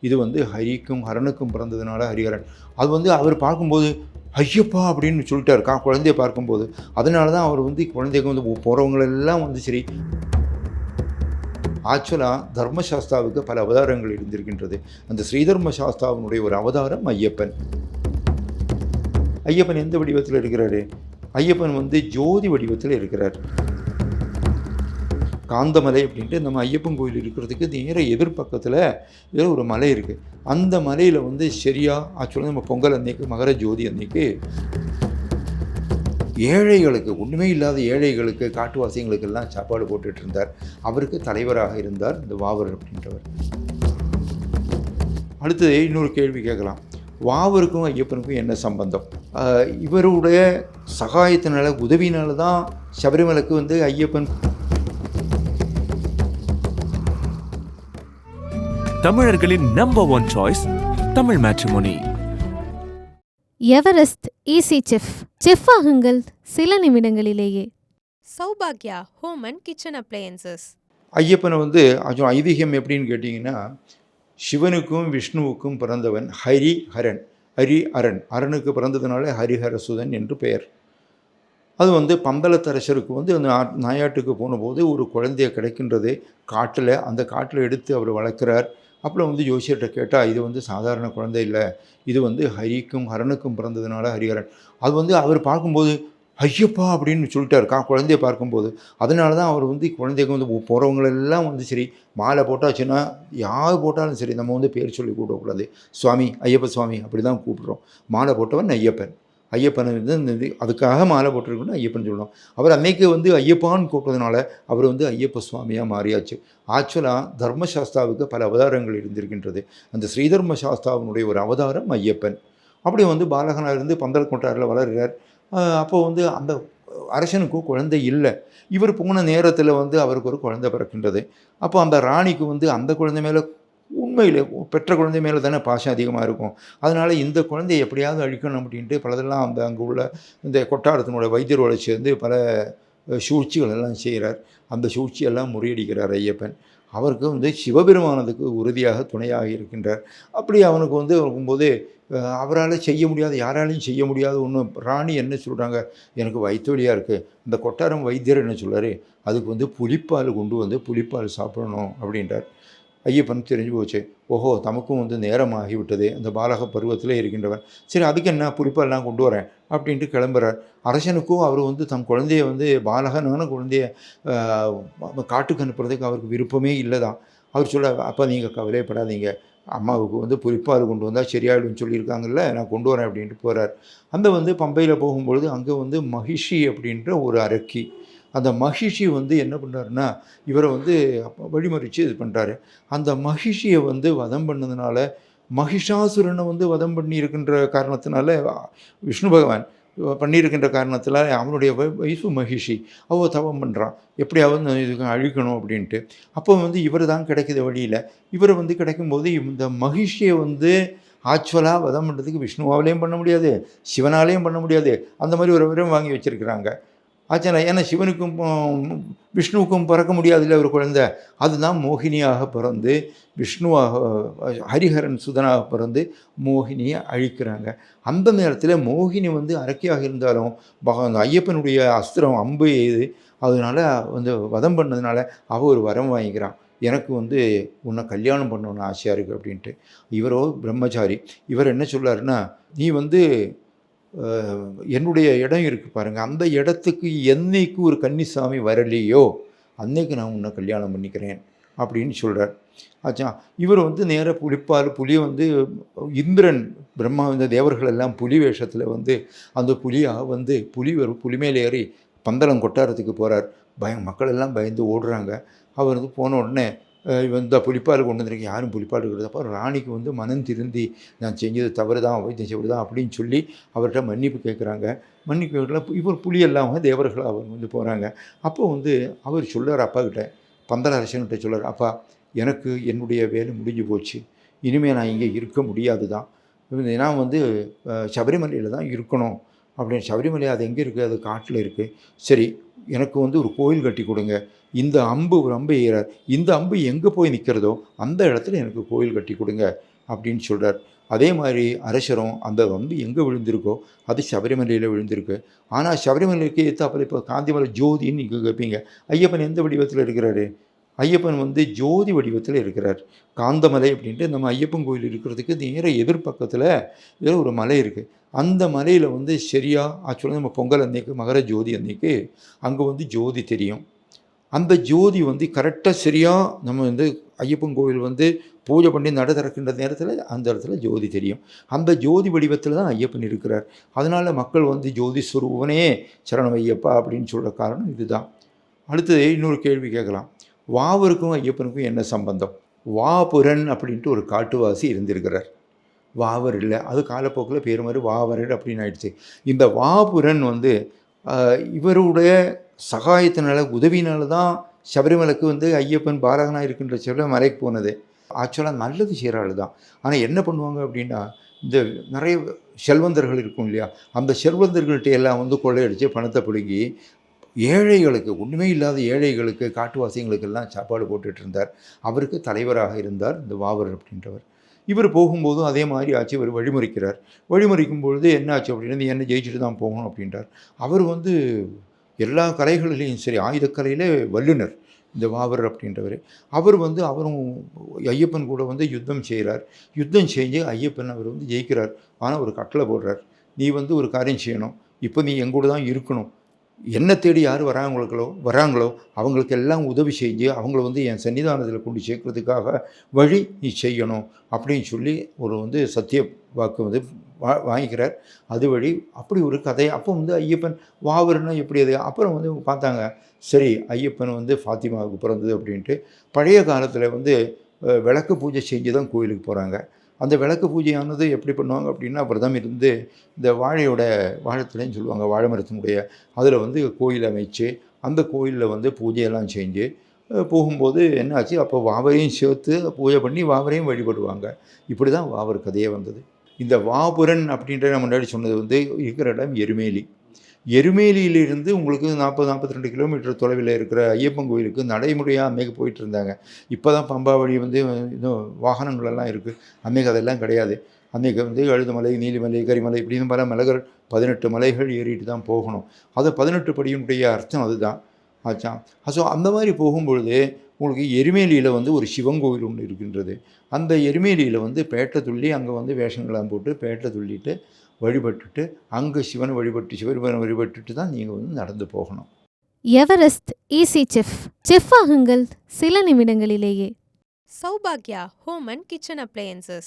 இது வந்து ஹரிக்கும் ஹரனுக்கும் பிறந்ததுனால ஹரிஹரன். அது வந்து அவர் பார்க்கும்போது ஐயப்பா அப்படின்னு சொல்லிட்டாரு குழந்தைய பார்க்கும்போது. அதனால தான் அவர் வந்து குழந்தைக்கு வந்து போகிறவங்களெல்லாம் வந்து சரி. ஆக்சுவலாக தர்மசாஸ்தாவுக்கு பல அவதாரங்கள் இருந்திருக்கின்றது. அந்த ஸ்ரீதர்ம சாஸ்தாவினுடைய ஒரு அவதாரம் ஐயப்பன். ஐயப்பன் எந்த வடிவத்தில் இருக்கிறாரு? ஐயப்பன் வந்து ஜோதி வடிவத்தில் இருக்கிறார். காந்தமலை அப்படின்ட்டு நம்ம ஐயப்பன் கோயில் இருக்கிறதுக்கு நேர எதிர்பக்கத்தில் ஏதோ ஒரு மலை இருக்குது. அந்த மலையில் வந்து சரியாக ஆக்சுவலாக நம்ம பொங்கல் அன்னைக்கு மகர ஜோதி அன்னைக்கு ஏழைகளுக்கு ஒன்றுமே இல்லாத ஏழைகளுக்கு காட்டுவாசிகளுக்கெல்லாம் சாப்பாடு போட்டுட்டு இருந்தார். அவருக்கு தலைவராக இருந்தார் இந்த வாவர் அப்படின்றவர். அடுத்தது இன்னொரு கேள்வி கேட்கலாம். வாவருக்கும் ஐயப்பனுக்கும் என்ன சம்பந்தம்? இவருடைய சகாயத்தினால உதவினால தான் சபரிமலைக்கு வந்து ஐயப்பன். தமிழர்களின் number 1 choice Tamil matrimony. Everest easy chef ஆகுங்கள் சில நிமிடங்களிலேயே. சௌபாக்யா ஹோம் அண்ட் கிச்சன் அப்ளையன்சஸ். ஐயப்பனை வந்து கொஞ்சம் ஐதீகம் எப்படின்னு கேட்டிங்கன்னா, சிவனுக்கும் விஷ்ணுவுக்கும் பிறந்தவன் ஹரிஹரன். ஹரிஹரன் அரனுக்கு பிறந்ததுனால ஹரிஹரசுதன் என்று பெயர். அது வந்து பந்தளத்தரசருக்கு வந்து அந்த நாயாட்டுக்கு போனபோது ஒரு குழந்தைய கிடைக்கின்றது காட்டில். அந்த காட்டில் எடுத்து அவர் வளர்க்குறார். அப்புறம் வந்து ஜோசியர்கிட்ட கேட்டால் இது வந்து சாதாரண குழந்தை இல்லை, இது வந்து ஹரிக்கும் ஹரனுக்கும் பிறந்ததுனால ஹரிஹரன். அது வந்து அவர் பார்க்கும்போது ஐயப்பா அப்படின்னு சொல்லிட்டார் குழந்தைய பார்க்கும்போது. அதனால தான் அவர் வந்து குழந்தைக்கு வந்து போகிறவங்களெல்லாம் வந்து சரி மாலை போட்டாச்சுன்னா யார் போட்டாலும் சரி நம்ம வந்து பேர் சொல்லி கூப்பிடக்கூடாது. சுவாமி ஐயப்ப சுவாமி அப்படி தான் கூப்பிட்றோம். மாலை போட்டவன் ஐயப்பன். ஐயப்பனை வந்து அதுக்காக மாலை போட்டிருக்கணும்னு ஐயப்பன் சொல்லணும். அவர் அன்னைக்கு வந்து ஐயப்பான்னு கூப்பிட்டதுனால அவர் வந்து ஐயப்ப சுவாமியாக மாறியாச்சு. ஆக்சுவலாக தர்மசாஸ்தாவுக்கு பல அவதாரங்கள் இருந்திருக்கின்றது. அந்த ஸ்ரீதர்ம சாஸ்தாவினுடைய ஒரு அவதாரம் ஐயப்பன். அப்படி வந்து பாலகனாக இருந்து பந்தல் கொட்டாரில் வளர்கிறார். அப்போது வந்து அந்த அரசனுக்கும் குழந்தை இல்லை. இவர் போன நேரத்தில் வந்து அவருக்கு ஒரு குழந்தை பிறக்கின்றது. அப்போ அந்த ராணிக்கு வந்து அந்த குழந்தை மேலே உண்மையில் பெற்ற குழந்தை மேலே தானே பாசம் அதிகமாக இருக்கும். அதனால் இந்த குழந்தையை எப்படியாவது அழிக்கணும் அப்படின்ட்டு பலதெல்லாம் அங்கே உள்ள இந்த கொட்டாரத்தினோட வைத்தியரோட சேர்ந்து பல சூழ்ச்சிகள் எல்லாம் செய்கிறார். அந்த சூழ்ச்சியெல்லாம் முறியடிக்கிறார் ஐயப்பன். அவருக்கு வந்து சிவபெருமானதுக்கு உறுதியாக துணையாக இருக்கின்றார். அப்படி அவனுக்கு வந்து இருக்கும்போது அவரால் செய்ய முடியாது, யாராலையும் செய்ய முடியாத ஒன்று. ராணி என்ன சொல்கிறாங்க, எனக்கு வயிற்று வலியாக இருக்குது. அந்த கொட்டாரம் வைத்தியர் என்ன சொல்கிறாரு, அதுக்கு வந்து புளிப்பால் கொண்டு வந்து புளிப்பால் சாப்பிடணும் அப்படின்றார். ஐயப்பன் தெரிஞ்சு போச்சு. ஓஹோ தமக்கும் வந்து நேரம் ஆகிவிட்டது, அந்த பாலக பருவத்திலே இருக்கின்றவன். சரி அதுக்கு என்ன புளிப்பெல்லாம் கொண்டு வரேன் அப்படின்ட்டு கிளம்புறார். அரசனுக்கும் அவர் வந்து தம் குழந்தைய வந்து பாலகனான குழந்தைய காட்டுக்கு அனுப்புறதுக்கு அவருக்கு விருப்பமே இல்லை தான். அவர் சொல்ல, அப்போ நீங்கள் கவலைப்படாதீங்க, அம்மாவுக்கு வந்து புளிப்பால் கொண்டு வந்தால் சரியாயிடும்னு சொல்லியிருக்காங்கல்ல, நான் கொண்டு வரேன் அப்படின்ட்டு போகிறார். அந்த வந்து பம்பையில் போகும்பொழுது அங்கே வந்து மகிஷி அப்படின்ற ஒரு அரக்கி. அந்த மகிஷி வந்து என்ன பண்ணுறாருன்னா இவரை வந்து வழிமறித்து இது பண்ணுறாரு. அந்த மகிஷியை வந்து வதம் பண்ணதுனால, மகிஷாசுரனை வந்து வதம் பண்ணியிருக்கின்ற காரணத்தினால, விஷ்ணு பகவான் பண்ணியிருக்கின்ற காரணத்தில் அவனுடைய வைஃபு மகிஷி அவள் தவம் பண்ணுறான், எப்படியாவது இதுக்கு அழிக்கணும் அப்படின்ட்டு. அப்போ வந்து இவர் தான் கிடைக்கிற வழியில் இவரை வந்து கிடைக்கும்போது இந்த மகிஷியை வந்து ஆக்சுவலாக வதம் பண்ணுறதுக்கு விஷ்ணுவாலேயும் பண்ண முடியாது, சிவனாலேயும் பண்ண முடியாது. அந்த மாதிரி ஒரு விரம் வாங்கி வச்சுருக்கிறாங்க. ஆச்சா ஏன்னா சிவனுக்கும் விஷ்ணுவுக்கும் பிறக்க முடியாதுல்ல ஒரு குழந்தை. அதுதான் மோகினியாக பிறந்து விஷ்ணுவாக ஹரிஹரன் சுதனாக பிறந்து மோகினியை அழிக்கிறாங்க. அந்த நேரத்தில் மோகினி வந்து அரக்கியாக இருந்தாலும் அந்த ஐயப்பனுடைய அஸ்திரம் அம்பு எய்து அதனால் வந்து வதம் பண்ணதுனால அவள் ஒரு வரம் வாங்கிக்கிறான், எனக்கு வந்து உன்னை கல்யாணம் பண்ணணுன்னு ஆசையாக இருக்குது அப்படின்ட்டு. இவரோ பிரம்மச்சாரி. இவர் என்ன சொல்கிறாருன்னா, நீ வந்து என்னுடைய இடம் இருக்குது பாருங்கள், அந்த இடத்துக்கு என்னைக்கு ஒரு கன்னிசாமி வரலையோ அன்னைக்கு நான் உன்னை கல்யாணம் பண்ணிக்கிறேன் அப்படின்னு சொல்கிறார். ஆச்சா இவர் வந்து நேராக புலியை வந்து இந்திரன் பிரம்மா இந்த தேவர்கள் எல்லாம் புலி வேஷத்தில் வந்து அந்த புலியாக வந்து புலி மேலே ஏறி பந்தளம் கொட்டாரத்துக்கு போகிறார். மக்கள் எல்லாம் பயந்து ஓடுறாங்க. அவர் வந்து போன உடனே இந்த புலிப்பால் கொண்டு வந்திருக்கேன், யாரும் புலிப்பால் இருக்கிறதப்போ ராணிக்கு வந்து மனம் திருந்தி நான் செஞ்சது தவறு தான், வைத்தியம் செய்வது தான் அப்படின்னு சொல்லி அவர்கிட்ட மன்னிப்பு கேட்குறாங்க. மன்னிப்பு கேட்கல இவர் புலியெல்லாம் தேவர்கள் அவர் வந்து போகிறாங்க. அப்போ வந்து அவர் சொல்கிறார் அப்பா கிட்ட, பந்தள அரசன்கிட்ட சொல்கிறார், அப்பா எனக்கு என்னுடைய வேலை முடிஞ்சு போச்சு, இனிமேல் நான் இங்கே இருக்க முடியாது தான், நான் வந்து சபரிமலையில் தான் இருக்கணும் அப்படின்னு. சபரிமலை அது எங்கே இருக்குது, அது காட்டில் இருக்குது. சரி எனக்கு வந்து ஒரு கோயில் கட்டி கொடுங்க, இந்த அம்பு ஒரு அம்பு எய்கிறார், இந்த அம்பு எங்கே போய் நிற்கிறதோ அந்த இடத்துல எனக்கு கோயில் கட்டி கொடுங்க அப்படின்னு சொல்கிறார். அதே மாதிரி அரசரும் அந்த அம்பு எங்கே விழுந்திருக்கோ அது சபரிமலையில் விழுந்திருக்கு. ஆனால் சபரிமலைக்கு ஏற்றாப்புல இப்போ காந்திமலை ஜோதின்னு நீங்கள் கேட்பீங்க, ஐயப்பன் எந்த வடிவத்தில் இருக்கிறாரு? ஐயப்பன் வந்து ஜோதி வடிவத்தில் இருக்கிறார். காந்தமலை அப்படின்ட்டு நம்ம ஐயப்பன் கோயில் இருக்கிறதுக்கு நேர எதிர்பக்கத்தில் இதில் ஒரு மலை இருக்குது. அந்த மலையில் வந்து சரியாக ஆக்சுவலாக நம்ம பொங்கல் அன்னைக்கு மகர ஜோதி அன்னைக்கு அங்கே வந்து ஜோதி தெரியும். அந்த ஜோதி வந்து கரெக்டாக சரியாக நம்ம வந்து ஐயப்பன் கோவில் வந்து பூஜை பண்ணி நட திறக்கின்ற நேரத்தில் அந்த இடத்துல ஜோதி தெரியும். அந்த ஜோதி வடிவத்தில் தான் ஐயப்பன் இருக்கிறார். அதனால் மக்கள் வந்து ஜோதி ஸ்வரூபனே சரணம் ஐயப்பா அப்படின்னு சொல்கிற காரணம் இதுதான். அடுத்தது இன்னொரு கேள்வி கேட்கலாம், வாவருக்கும் ஐயப்பனுக்கும் என்ன சம்பந்தம்? வாபுரன் அப்படின்ட்டு ஒரு காட்டுவாசி இருந்திருக்கிறார். வாவர் இல்லை, அது காலப்போக்கில் பேர் மாதிரி வாவரர் அப்படின்னு ஆயிடுச்சு. இந்த வாபுரன் வந்து இவருடைய சகாயத்தினால உதவினால தான் சபரிமலைக்கு வந்து ஐயப்பன் பாலகனாக இருக்கின்ற சொல்ல மலைக்கு போனது. ஆக்சுவலாக நல்லது செய்கிற ஆள் தான். ஆனால் என்ன பண்ணுவாங்க அப்படின்னா, இந்த நிறைய செல்வந்தர்கள் இருக்கும் இல்லையா, அந்த செல்வந்தர்கள்ட்ட எல்லாம் வந்து கொள்ளையடித்து பணத்தை பிடுங்கி ஏழைகளுக்கு, ஒன்றுமே இல்லாத ஏழைகளுக்கு, காட்டுவாசிகளுக்கெல்லாம் சாப்பாடு போட்டுட்டு இருந்தார். அவருக்கு தலைவராக இருந்தார் இந்த வாவர் அப்படின்றவர். இவர் போகும்போதும் அதே மாதிரி ஆச்சு. இவர் வழிமுறைக்கிறார். வழிமுறைக்கும் பொழுது என்ன ஆச்சு அப்படின்னா, நீ என்ன ஜெயிச்சுட்டு தான் போகணும் அப்படின்றார். அவர் வந்து எல்லா கலைகளிலையும் சரி, ஆயுதக்கலையில் வல்லுனர் இந்த வாவர் அப்படின்றவர். அவர் வந்து அவரும் ஐயப்பன் கூட வந்து யுத்தம் செய்கிறார். யுத்தம் செஞ்சு ஐயப்பன் அவர் வந்து ஜெயிக்கிறார். ஆனால் ஒரு கட்டளை போடுறார், நீ வந்து ஒரு காரியம் செய்யணும், இப்போ நீ எங்கூட தான் இருக்கணும், என்ன தேடி யார் வராங்களோ அவங்களுக்கு எல்லாம் உதவி செஞ்சு அவங்கள வந்து என் சன்னிதானத்தில் கொண்டு சேர்க்கறதுக்காக வழி நீ செய்யணும் அப்படின்னு சொல்லி ஒரு வந்து சத்திய வாக்கு வந்து வாங்கிக்கிறார். அது வழி அப்படி ஒரு கதை. அப்போ வந்து ஐயப்பன் வாவர்னா எப்படி அது? அப்புறம் வந்து பார்த்தாங்க, சரி ஐயப்பன் வந்து ஃபாத்திமாவுக்கு பிறந்தது அப்படின்ட்டு. பழைய காலத்தில் வந்து விளக்கு பூஜை செஞ்சு தான் கோயிலுக்கு போகிறாங்க. அந்த விளக்கு பூஜையானது எப்படி பண்ணுவாங்க அப்படின்னா, விரதம் இருந்து இந்த வாழைத்தலைன்னு சொல்லுவாங்க, வாழை மரத்தினுடைய அதில் வந்து கோயில் அமைச்சு அந்த கோயிலில் வந்து பூஜையெல்லாம் செஞ்சு போகும்போது என்னாச்சு, அப்போ வாவரையும் சேர்த்து பூஜை பண்ணி வாவரையும் வழிபடுவாங்க. இப்படி தான் வாவர் கதையே வந்தது. இந்த வாபுரன் அப்படின்ற நம்ம முன்னாடி சொன்னது வந்து இருக்கிற இடம் எருமேலி. எருமேலியிலிருந்து உங்களுக்கு 40-42 கிலோமீட்டர் தொலைவில் இருக்கிற ஐயப்பன் கோயிலுக்கு நடைமுறையாக அன்றைக்கு போயிட்டு இருந்தாங்க. இப்போ தான் பம்பா வழி வந்து இன்னும் வாகனங்களெல்லாம் இருக்குது. அன்றைக்கு அதெல்லாம் கிடையாது. அன்றைக்கி வந்து எழுதுமலை, நீலிமலை, கரிமலை இப்படின்னு பல மலைகள் 18 மலைகள் ஏறிட்டு தான் போகணும். அது 18 படியினுடைய அர்த்தம் அதுதான் ஆச்சா. ஸோ அந்த மாதிரி போகும்பொழுது உங்களுக்கு எருமேலியில் வந்து ஒரு சிவன் கோயில் ஒன்று இருக்கின்றது. அந்த எருமேலியில் வந்து பேட்டை துள்ளி அங்கே வந்து வேஷங்கள்லாம் போட்டு பேட்டை துள்ளிட்டு வழிபட்டுட்டு அங்கே சிவனை வழிபட்டு சிவபெருமானை வழிபட்டுட்டு தான் நீங்கள் வந்து நடந்து போகணும். எவரெஸ்ட் ஈஸி செஃப் ஆகுங்கள் சில நிமிடங்களிலேயே. Saubhagya Home and Kitchen Appliances.